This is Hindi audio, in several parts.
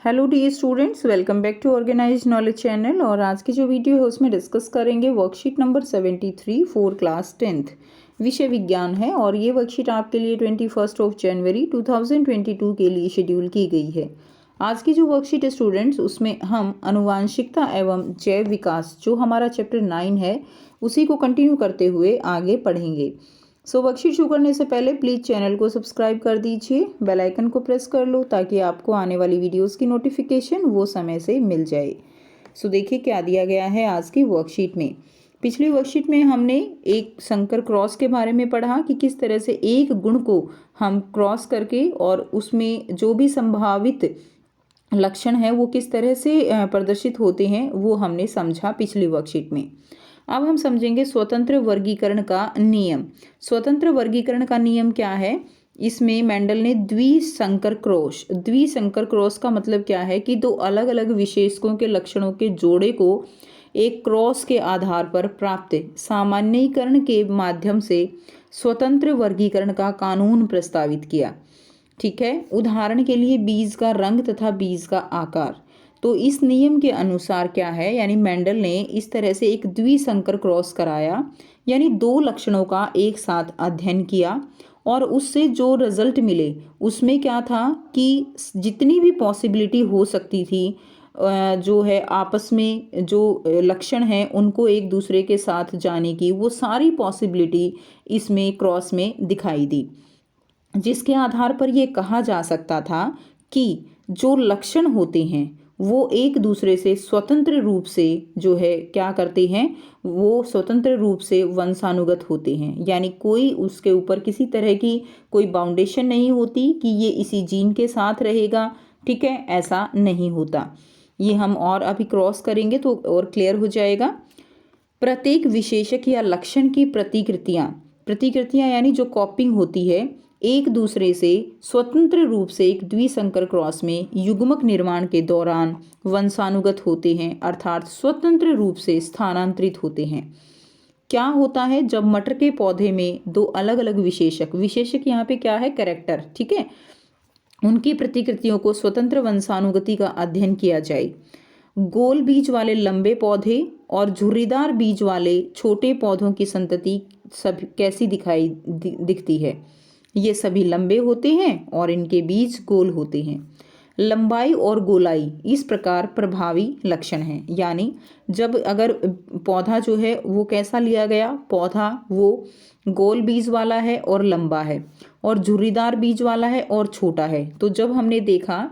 Hello dear students, welcome back to organised knowledge channel. और आज की जो वीडियो है उसमें डिस्कस करेंगे worksheet number 73 for class 10th। विषय विज्ञान है और ये वर्कशीट आपके लिए 21 जनवरी 2022 के लिए शेड्यूल की गई है। आज की जो वर्कशीट है स्टूडेंट्स, उसमें हम आनुवांशिकता एवं जैव विकास जो हमारा चैप्टर 9 है उसी को कंटिन्यू करते हुए आगे पढ़ेंगे। वर्कशीट शुरू करने से पहले प्लीज़ चैनल को सब्सक्राइब कर दीजिए, बेल आइकन को प्रेस कर लो ताकि आपको आने वाली वीडियोस की नोटिफिकेशन वो समय से मिल जाए। देखिए क्या दिया गया है आज की वर्कशीट में। पिछली वर्कशीट में हमने एक संकर क्रॉस के बारे में पढ़ा कि किस तरह से एक गुण को हम क्रॉस करके और उसमें जो भी संभावित लक्षण है वो किस तरह से प्रदर्शित होते हैं वो हमने समझा पिछली वर्कशीट में। अब हम समझेंगे स्वतंत्र वर्गीकरण का नियम। स्वतंत्र वर्गीकरण का नियम क्या है? इसमें मेंडल ने द्विसंकर क्रॉस का मतलब क्या है कि दो अलग अलग विशेषकों के लक्षणों के जोड़े को एक क्रॉस के आधार पर प्राप्त सामान्यीकरण के माध्यम से स्वतंत्र वर्गीकरण का कानून प्रस्तावित किया। ठीक है, उदाहरण के लिए बीज का रंग तथा बीज का आकार। तो इस नियम के अनुसार क्या है, यानी मेंडल ने इस तरह से एक द्विसंकर क्रॉस कराया, यानी दो लक्षणों का एक साथ अध्ययन किया और उससे जो रिजल्ट मिले उसमें क्या था कि जितनी भी पॉसिबिलिटी हो सकती थी जो है आपस में जो लक्षण हैं उनको एक दूसरे के साथ जाने की, वो सारी पॉसिबिलिटी इसमें क्रॉस में दिखाई दी, जिसके आधार पर ये कहा जा सकता था कि जो लक्षण होते हैं वो एक दूसरे से स्वतंत्र रूप से जो है क्या करते हैं, वो स्वतंत्र रूप से वंशानुगत होते हैं। यानी कोई उसके ऊपर किसी तरह की कोई बाउंडेशन नहीं होती कि ये इसी जीन के साथ रहेगा। ठीक है, ऐसा नहीं होता। ये हम और अभी क्रॉस करेंगे तो और क्लियर हो जाएगा। प्रत्येक विशेषक या लक्षण की प्रतिकृतियां यानी जो कॉपिंग होती है एक दूसरे से स्वतंत्र रूप से एक द्विसंकर क्रॉस में युग्मक निर्माण के दौरान वंशानुगत होते हैं, अर्थात स्वतंत्र रूप से स्थानांतरित होते हैं। क्या होता है जब मटर के पौधे में दो अलग अलग विशेषक यहाँ पे क्या है, कैरेक्टर, ठीक है, उनकी प्रतिकृतियों को स्वतंत्र वंशानुगति का अध्ययन किया जाए। गोल बीज वाले लंबे पौधे और झुर्रीदार बीज वाले छोटे पौधों की संतति सब कैसी दिखती है? ये सभी लंबे होते हैं और इनके बीज गोल होते हैं। लंबाई और गोलाई इस प्रकार प्रभावी लक्षण हैं। यानी जब अगर पौधा जो है वो कैसा लिया गया, पौधा वो गोल बीज वाला है और लंबा है, और झुर्रीदार बीज वाला है और छोटा है, तो जब हमने देखा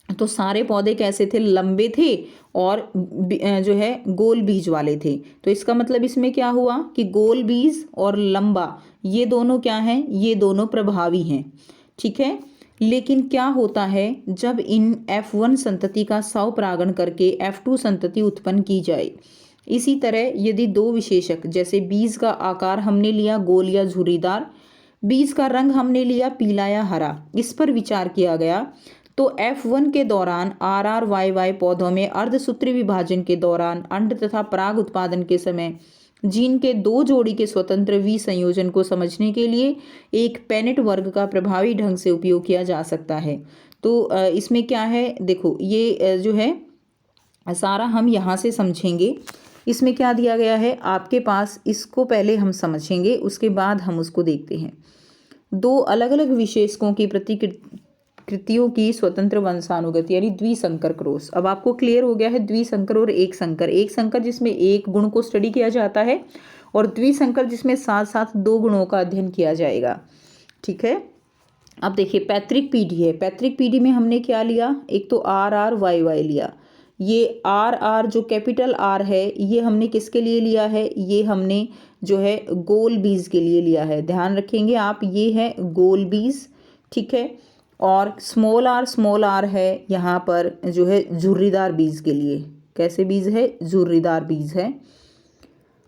तो सारे पौधे कैसे थे, लंबे थे और जो है गोल बीज वाले थे। तो इसका मतलब इसमें क्या हुआ कि गोल बीज और लंबा ये दोनों क्या हैं, ये दोनों प्रभावी हैं। ठीक है, लेकिन क्या होता है जब इन F1 संतति का स्वपरागण करके F2 संतति उत्पन्न की जाए। इसी तरह यदि दो विशेषक जैसे बीज का आकार हमने लिया गोल या झुर्रीदार, बीज का रंग हमने लिया पीला या हरा, इस पर विचार किया गया तो F1 के दौरान RRYY पौधों में अर्धसूत्री विभाजन के दौरान अंड तथा पराग उत्पादन के समय जीन के दो जोड़ी के स्वतंत्र संयोजन को समझने के लिए एक पेनेट वर्ग का प्रभावी ढंग से उपयोग किया जा सकता है। तो इसमें क्या है, देखो ये जो है सारा हम यहाँ से समझेंगे। इसमें क्या दिया गया है आपके पास, इसको पहले हम समझेंगे उसके बाद हम उसको देखते हैं। दो अलग अलग विशेषकों की प्रतिकृतियों की स्वतंत्र वंशानुगति यानी द्विसंकर क्रॉस। अब आपको क्लियर हो गया है द्विसंकर और एक संकर जिसमें एक गुण को स्टडी किया जाता है और द्विसंकर जिसमें साथ साथ दो गुणों का अध्ययन किया जाएगा। ठीक है, अब देखिए पैतृक पीढ़ी है। पैतृक पीढ़ी में हमने क्या लिया, एक तो RRYY लिया। ये RR जो कैपिटल R है ये हमने किसके लिए लिया है, ये हमने जो है गोल बीज के लिए लिया है। ध्यान रखेंगे आप, ये है गोल बीज। ठीक है, और स्मॉल r है यहाँ पर जो है झुर्रीदार बीज के लिए। कैसे बीज है, झुर्रीदार बीज है।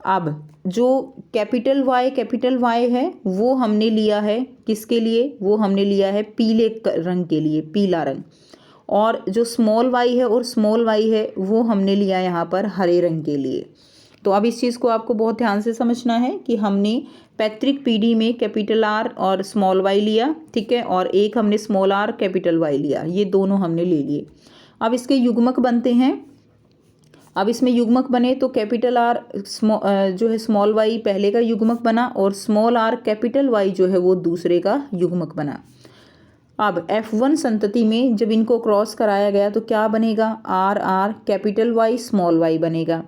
अब जो कैपिटल Y है वो हमने लिया है किसके लिए, वो हमने लिया है पीले रंग के लिए, पीला रंग। और जो स्मॉल y है और स्मॉल y है वो हमने लिया यहाँ पर हरे रंग के लिए। तो अब इस चीज़ को आपको बहुत ध्यान से समझना है कि हमने पैतृक पीढ़ी में कैपिटल R और स्मॉल y लिया, ठीक है, और एक हमने स्मॉल r कैपिटल Y लिया, ये दोनों हमने ले लिए। अब इसके युग्मक बनते हैं। अब इसमें युग्मक बने तो कैपिटल आर जो है स्मॉल वाई पहले का युग्मक बना और स्मॉल आर कैपिटल वाई जो है वो दूसरे का युग्मक बना। अब F1 संतति में जब इनको क्रॉस कराया गया तो क्या बनेगा, R R capital Y small Y बनेगा।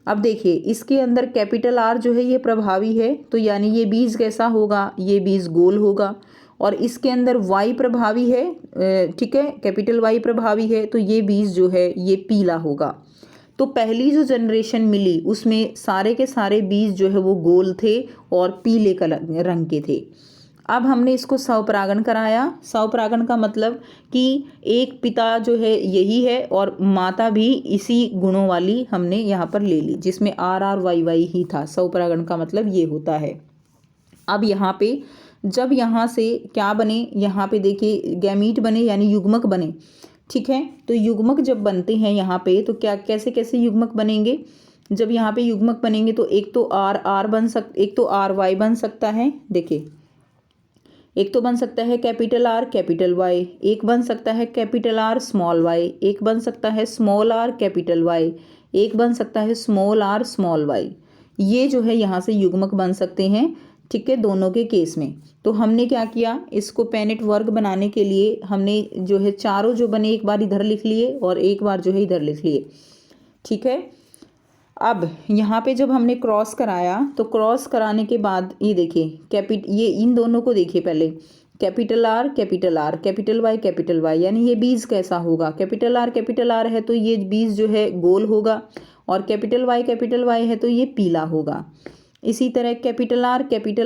अब देखिए इसके अंदर कैपिटल आर जो है ये प्रभावी है, तो यानी ये बीज कैसा होगा, ये बीज गोल होगा। और इसके अंदर वाई प्रभावी है, ठीक है, कैपिटल वाई प्रभावी है, तो ये बीज जो है ये पीला होगा। तो पहली जो जनरेशन मिली उसमें सारे के सारे बीज जो है वो गोल थे और पीले कलर रंग के थे। अब हमने इसको स्वपरागण कराया। स्वपरागण का मतलब कि एक पिता जो है यही है और माता भी इसी गुणों वाली हमने यहाँ पर ले ली, जिसमें आर आर वाई वाई ही था। स्वपरागण का मतलब ये होता है। अब यहाँ पे जब यहाँ से क्या बने, यहाँ पे देखिए गैमीट बने यानी युग्मक बने, ठीक है। तो युग्मक जब बनते हैं यहाँ पे तो क्या कैसे कैसे युग्मक बनेंगे, जब यहाँ पे युग्मक बनेंगे तो एक तो आर आर एक तो आर वाई बन सकता है, देखिए एक तो बन सकता है कैपिटल आर कैपिटल वाई, एक बन सकता है कैपिटल आर स्मॉल वाई, एक बन सकता है स्मॉल आर कैपिटल वाई, एक बन सकता है स्मॉल आर स्मॉल वाई। ये जो है यहाँ से युग्मक बन सकते हैं, ठीक है, दोनों के केस में। तो हमने क्या किया, इसको पेनेट वर्ग बनाने के लिए हमने जो है चारों जो बने एक बार इधर लिख लिए और एक बार जो है इधर लिख लिए, ठीक है। अब यहाँ पे जब हमने क्रॉस कराया तो क्रॉस कराने के बाद ये देखिए ये इन दोनों को देखिए, पहले कैपिटल आर कैपिटल वाई, यानी ये बीज कैसा होगा, कैपिटल आर है तो ये बीज जो है गोल होगा और कैपिटल वाई है तो ये पीला होगा। इसी तरह कैपिटल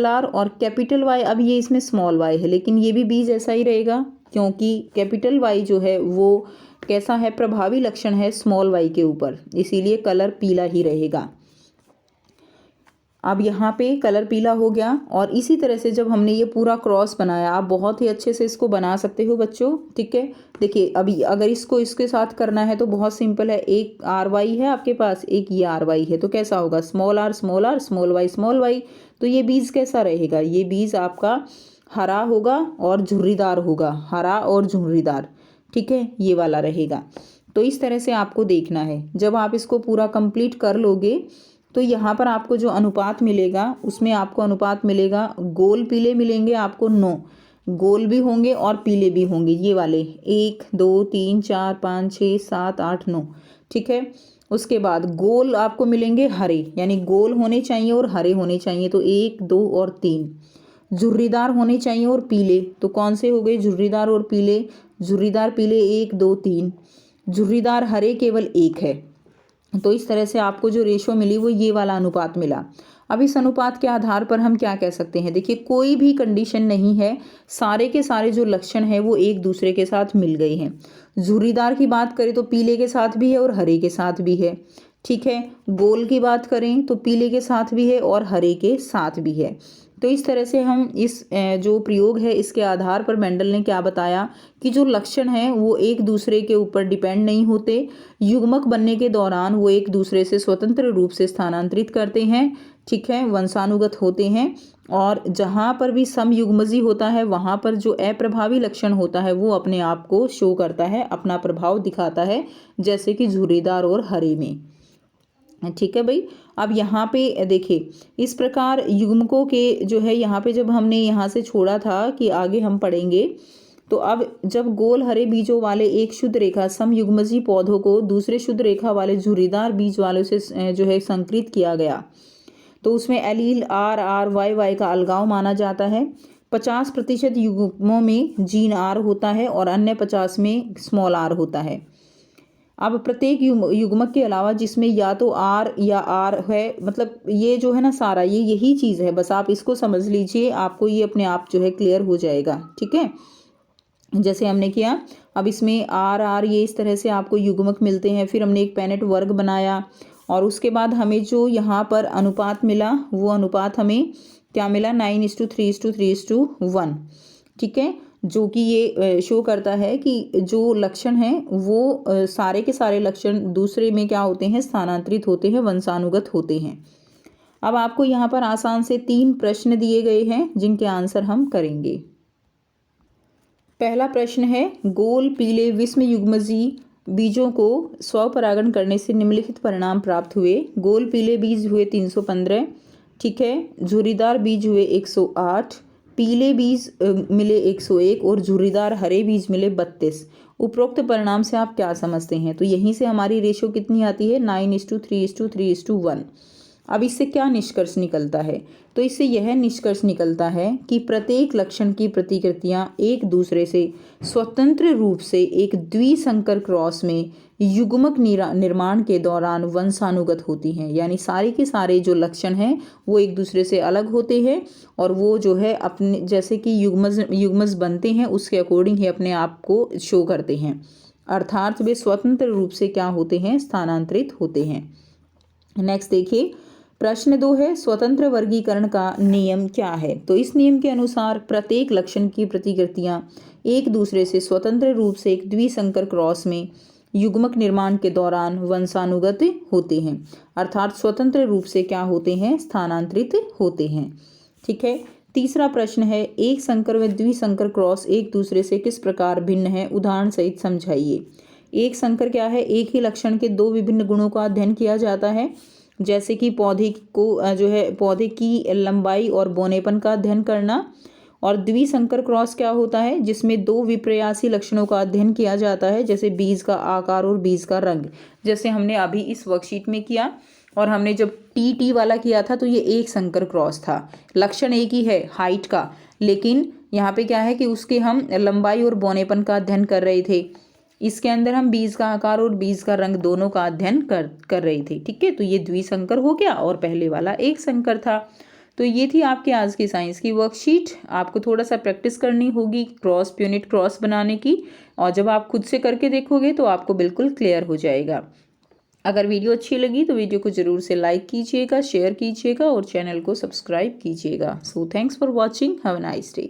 आर और कैपिटल वाई, अब ये इसमें स्मॉल वाई है लेकिन ये भी बीज ऐसा ही रहेगा क्योंकि कैपिटल वाई जो है वो कैसा है, प्रभावी लक्षण है स्मॉल वाई के ऊपर, इसीलिए कलर पीला ही रहेगा। अब यहाँ पे कलर पीला हो गया। और इसी तरह से जब हमने ये पूरा क्रॉस बनाया, आप बहुत ही अच्छे से इसको बना सकते हो बच्चों, ठीक है। देखिए अभी अगर इसको इसके साथ करना है तो बहुत सिंपल है, एक आर वाई है आपके पास, एक ये आर वाई है, तो कैसा होगा स्मॉल आर स्मॉल वाई, तो ये बीज कैसा रहेगा, ये बीज आपका हरा होगा और झुर्रीदार होगा, हरा और झुर्रीदार, ठीक है, ये वाला रहेगा। तो इस तरह से आपको देखना है। जब आप इसको पूरा कंप्लीट कर लोगे तो यहाँ पर आपको जो अनुपात मिलेगा उसमें आपको अनुपात मिलेगा, गोल पीले मिलेंगे आपको 9, गोल भी होंगे और पीले भी होंगे, ये वाले 1 2 3 4 5 6 7 8 9, ठीक है। उसके बाद गोल आपको मिलेंगे हरे, यानी गोल होने चाहिए और हरे होने चाहिए, तो 1 2 और 3। झुर्रीदार होने चाहिए और पीले, तो कौन से हो गए, झुर्रीदार और पीले, झुर्रीदार पीले 1 2 3, झुर्रीदार हरे केवल 1 है। तो इस तरह से आपको जो रेशो मिली वो ये वाला अनुपात मिला। अब इस अनुपात के आधार पर हम क्या कह सकते हैं, देखिए कोई भी कंडीशन नहीं है, सारे के सारे जो लक्षण है वो एक दूसरे के साथ मिल गए हैं। झुर्रीदार की बात करें तो पीले के साथ भी है और हरे के साथ भी है, ठीक है। गोल की बात करें तो पीले के साथ भी है और हरे के साथ भी है। तो इस तरह से हम इस जो प्रयोग है इसके आधार पर मेंडल ने क्या बताया कि जो लक्षण हैं वो एक दूसरे के ऊपर डिपेंड नहीं होते, युग्मक बनने के दौरान वो एक दूसरे से स्वतंत्र रूप से स्थानांतरित करते हैं, ठीक है, वंशानुगत होते हैं। और जहाँ पर भी समयुग्मजी होता है वहाँ पर जो अप्रभावी लक्षण होता है वो अपने आप को शो करता है, अपना प्रभाव दिखाता है, जैसे कि झुर्रीदार और हरे में, ठीक है भाई। अब यहाँ पे देखिए इस प्रकार युग्मकों के जो है यहाँ पे जब हमने यहाँ से छोड़ा था कि आगे हम पढ़ेंगे, तो अब जब गोल हरे बीजों वाले एक शुद्ध रेखा समयुग्मजी पौधों को दूसरे शुद्ध रेखा वाले झुर्रीदार बीज वालों से जो है संकृत किया गया तो उसमें allele R R Y Y का अलगाव माना जाता है। 50% युग्मों में जीन आर होता है और अन्य 50 में स्मॉल आर होता है। अब प्रत्येक युग्मक के अलावा जिसमें या तो आर या आर है, मतलब ये जो है ना सारा ये यही चीज़ है, बस आप इसको समझ लीजिए, आपको ये अपने आप जो है क्लियर हो जाएगा, ठीक है, जैसे हमने किया। अब इसमें आर आर ये इस तरह से आपको युग्मक मिलते हैं। फिर हमने एक पेनेट वर्ग बनाया और उसके बाद हमें जो यहाँ पर अनुपात मिला वो अनुपात हमें क्या मिला, 9:3:3:1, ठीक है, जो कि ये शो करता है कि जो लक्षण हैं वो सारे के सारे लक्षण दूसरे में क्या होते हैं, स्थानांतरित होते हैं, वंशानुगत होते हैं। अब आपको यहाँ पर आसान से 3 प्रश्न दिए गए हैं जिनके आंसर हम करेंगे। पहला प्रश्न है, गोल पीले विषम युग्मजी बीजों को स्वपरागण करने से निम्नलिखित परिणाम प्राप्त हुए। गोल पीले बीज हुए 315, ठीक है। झुर्रीदार बीज हुए 108, पीले बीज मिले 101 और झुर्रीदार हरे बीज मिले 32। उपरोक्त परिणाम से आप क्या समझते हैं? तो यहीं से हमारी रेशो कितनी आती है? 9:3:3:1। अब इससे क्या निष्कर्ष निकलता है? तो इससे यह निष्कर्ष निकलता है कि प्रत्येक लक्षण की प्रतिकृतियां एक दूसरे से स्वतंत्र रूप से एक द्विसंकर क्रॉस में युग्मक निर्माण के दौरान वंशानुगत होती हैं। यानी सारे के सारे जो लक्षण हैं वो एक दूसरे से अलग होते हैं और वो जो है अपने जैसे कि युग्मज बनते हैं उसके अकॉर्डिंग ही अपने आप को शो करते हैं, अर्थात वे स्वतंत्र रूप से क्या होते हैं? स्थानांतरित होते हैं। नेक्स्ट देखिए, प्रश्न 2 है, स्वतंत्र वर्गीकरण का नियम क्या है? तो इस नियम के अनुसार प्रत्येक लक्षण की प्रतिकृतियां एक दूसरे से स्वतंत्र रूप से एक द्विसंकर क्रॉस में युग्मक निर्माण के दौरान वंशानुगत होते हैं, अर्थात स्वतंत्र रूप से क्या होते हैं? स्थानांतरित होते हैं, ठीक है। तीसरा प्रश्न है, एक संकर व द्विसंकर क्रॉस एक दूसरे से किस प्रकार भिन्न है? उदाहरण सहित समझाइए। एक संकर क्या है? एक ही लक्षण के दो विभिन्न गुणों का अध्ययन किया जाता है, जैसे कि पौधे को जो है पौधे की लंबाई और बौनेपन का अध्ययन करना। और द्विसंकर क्रॉस क्या होता है? जिसमें दो विपर्यासी लक्षणों का अध्ययन किया जाता है, जैसे बीज का आकार और बीज का रंग, जैसे हमने अभी इस वर्कशीट में किया। और हमने जब टी वाला किया था तो ये एक संकर क्रॉस था, लक्षण एक ही है हाइट का, लेकिन यहाँ पे क्या है कि उसके हम लंबाई और बौनेपन का अध्ययन कर रहे थे। इसके अंदर हम बीज का आकार और बीज का रंग दोनों का अध्ययन कर रही थी, ठीक है। तो ये द्विसंकर हो गया और पहले वाला एक संकर था। तो ये थी आपके आज की साइंस की वर्कशीट। आपको थोड़ा सा प्रैक्टिस करनी होगी क्रॉस यूनिट क्रॉस बनाने की, और जब आप खुद से करके देखोगे तो आपको बिल्कुल क्लियर हो जाएगा। अगर वीडियो अच्छी लगी तो वीडियो को ज़रूर से लाइक कीजिएगा, शेयर कीजिएगा और चैनल को सब्सक्राइब कीजिएगा। So thanks for watching, have a nice day.